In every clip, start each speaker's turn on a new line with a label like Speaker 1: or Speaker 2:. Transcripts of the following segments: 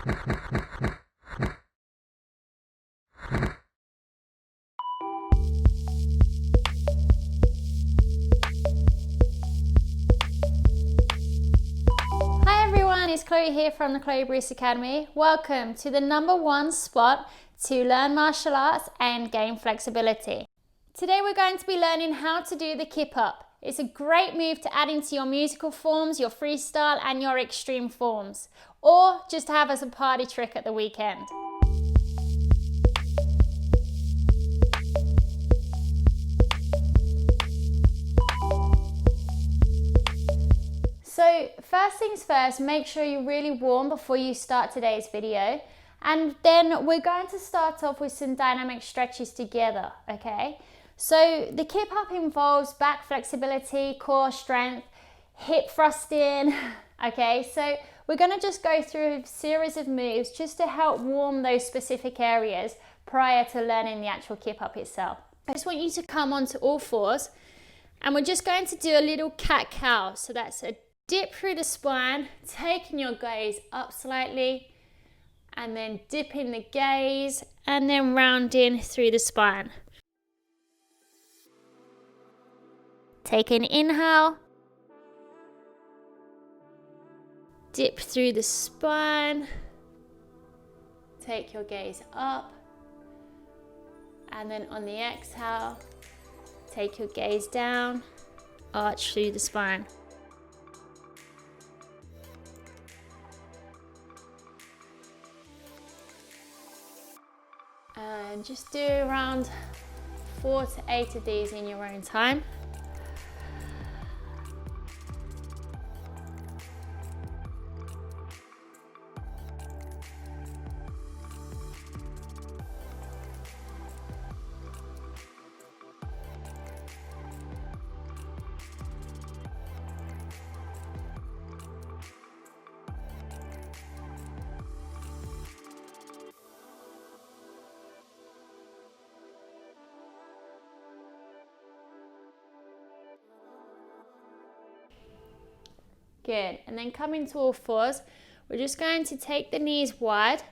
Speaker 1: Hi everyone, it's Chloe here from the Chloe Bruce Academy. Welcome to the #1 spot to learn martial arts and gain flexibility. Today we're going to be learning how to do the KIP up. It's a great move to add into your musical forms, your freestyle and your extreme forms, or just to have as a party trick at the weekend. So first things first, make sure you're really warm before you start today's video. And then we're going to start off with some dynamic stretches together, okay? So the KIP up involves back flexibility, core strength, hip thrusting, okay? So we're gonna just go through a series of moves just to help warm those specific areas prior to learning the actual KIP up itself. I just want you to come onto all fours and we're just going to do a little cat-cow. So that's a dip through the spine, taking your gaze up slightly, and then dipping the gaze, and then rounding through the spine. Take an inhale, dip through the spine, take your gaze up, and then on the exhale, take your gaze down, arch through the spine. And just do around 4 to 8 of these in your own time. Good, and then coming to all fours, we're just going to take the knees wide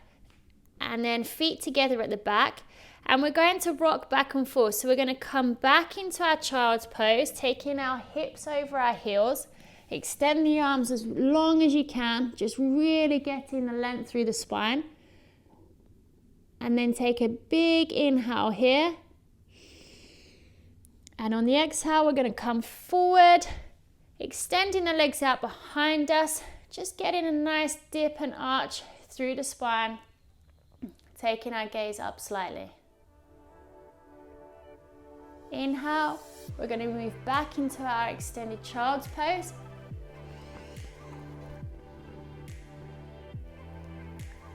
Speaker 1: and then feet together at the back, and we're going to rock back and forth. So we're going to come back into our child's pose, taking our hips over our heels, extend the arms as long as you can, just really getting the length through the spine, and then take a big inhale here, and on the exhale we're going to come forward, extending the legs out behind us, just getting a nice dip and arch through the spine, taking our gaze up slightly. Inhale, we're going to move back into our extended child's pose.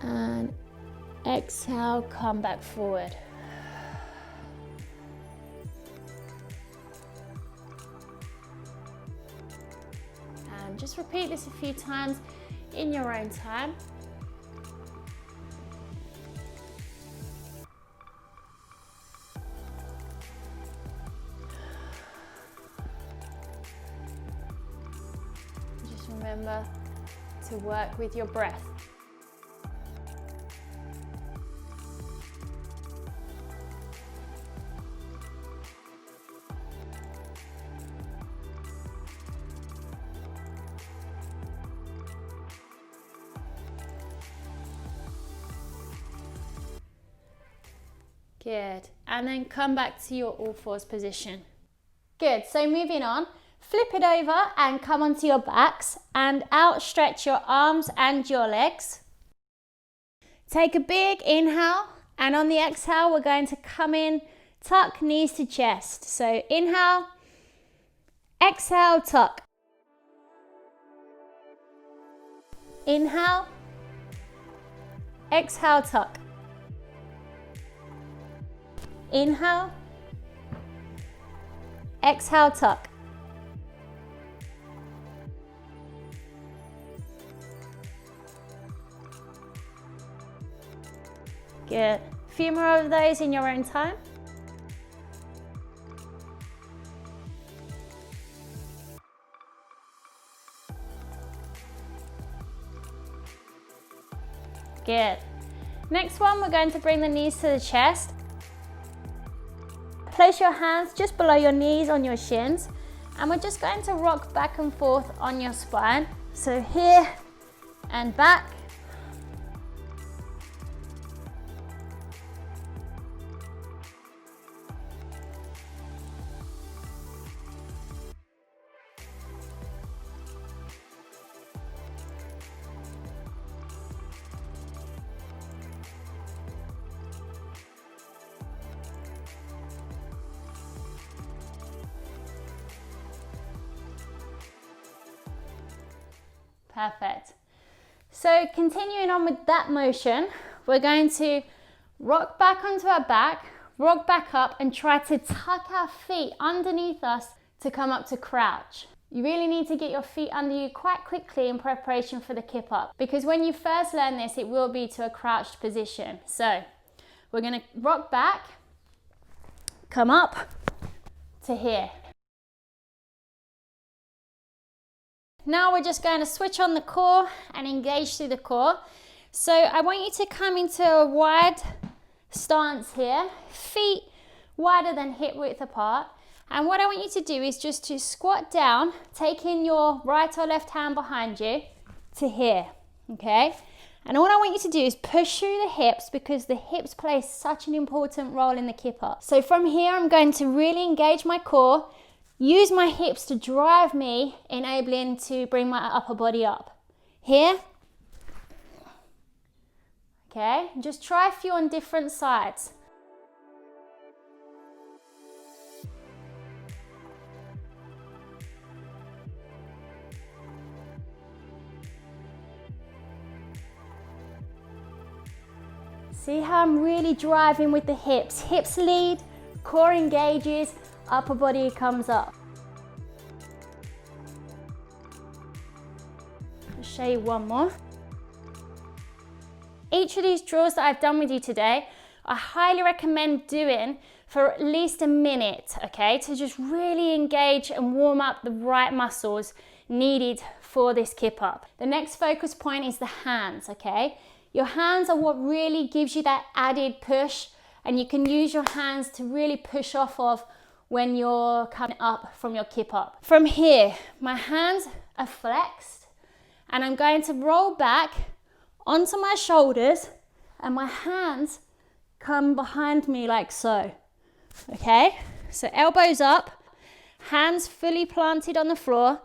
Speaker 1: And exhale, come back forward. Just repeat this a few times in your own time. Just remember to work with your breath. Good, and then come back to your all fours position. Good, so moving on, flip it over and come onto your backs and outstretch your arms and your legs. Take a big inhale, and on the exhale we're going to come in, tuck knees to chest. So inhale, exhale, tuck. Inhale, exhale, tuck. Inhale, exhale, tuck. Good. A few more of those in your own time. Good. Next one, we're going to bring the knees to the chest. Place your hands just below your knees on your shins, and we're just going to rock back and forth on your spine. So here and back. Perfect. So continuing on with that motion, we're going to rock back onto our back, rock back up, and try to tuck our feet underneath us to come up to crouch. You really need to get your feet under you quite quickly in preparation for the kip up, because when you first learn this, it will be to a crouched position. So we're going to rock back, come up to here. Now we're just going to switch on the core and engage through the core. So I want you to come into a wide stance here, feet wider than hip width apart. And what I want you to do is just to squat down, taking your right or left hand behind you to here, okay? And all I want you to do is push through the hips, because the hips play such an important role in the kip up. So from here, I'm going to really engage my core, use my hips to drive me, enabling to bring my upper body up. Here. Okay, just try a few on different sides. See how I'm really driving with the hips. Hips lead, core engages, upper body comes up. I'll show you one more. Each of these drills that I've done with you today, I highly recommend doing for at least a minute, okay, to just really engage and warm up the right muscles needed for this kip up. The next focus point is the hands, okay? Your hands are what really gives you that added push, and you can use your hands to really push off of when you're coming up from your kip up. From here, my hands are flexed, and I'm going to roll back onto my shoulders, and my hands come behind me like so, okay? So elbows up, hands fully planted on the floor,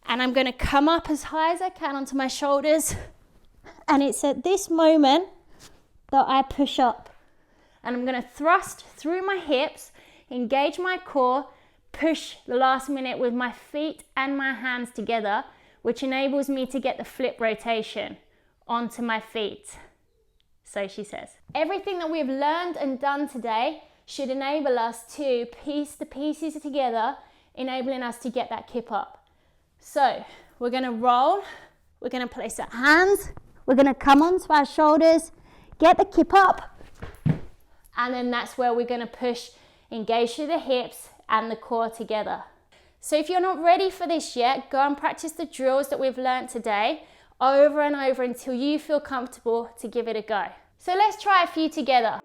Speaker 1: and I'm gonna come up as high as I can onto my shoulders, and it's at this moment that I push up. And I'm gonna thrust through my hips, engage my core, push the last minute with my feet and my hands together, which enables me to get the flip rotation onto my feet. So she says. Everything that we've learned and done today should enable us to piece the pieces together, enabling us to get that kip up. So we're gonna roll, we're gonna place our hands, we're gonna come onto our shoulders, get the kip up, and then that's where we're gonna push, engage through the hips and the core together. So if you're not ready for this yet, go and practice the drills that we've learned today over and over until you feel comfortable to give it a go. So let's try a few together.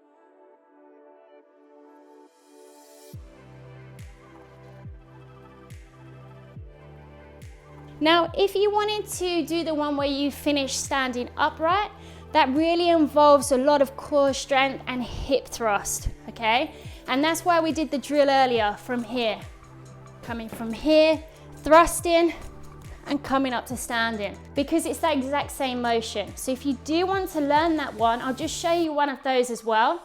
Speaker 1: Now, if you wanted to do the one where you finish standing upright, that really involves a lot of core strength and hip thrust, okay? And that's why we did the drill earlier from here. Coming from here, thrusting, and coming up to standing, because it's that exact same motion. So if you do want to learn that one, I'll just show you one of those as well.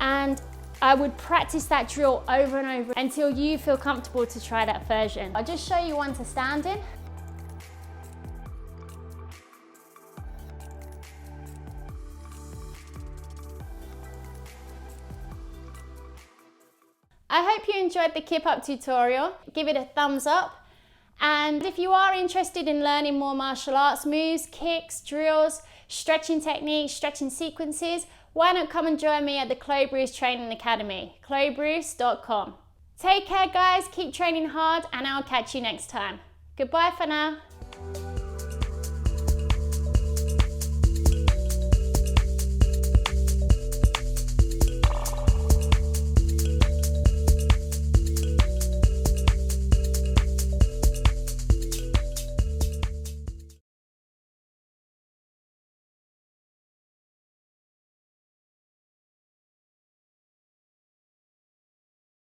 Speaker 1: And I would practice that drill over and over until you feel comfortable to try that version. I'll just show you one to standing. I hope you enjoyed the kip up tutorial. Give it a thumbs up. And if you are interested in learning more martial arts moves, kicks, drills, stretching techniques, stretching sequences, why not come and join me at the Chloe Bruce Training Academy, chloebruce.com. Take care guys, keep training hard, and I'll catch you next time. Goodbye for now.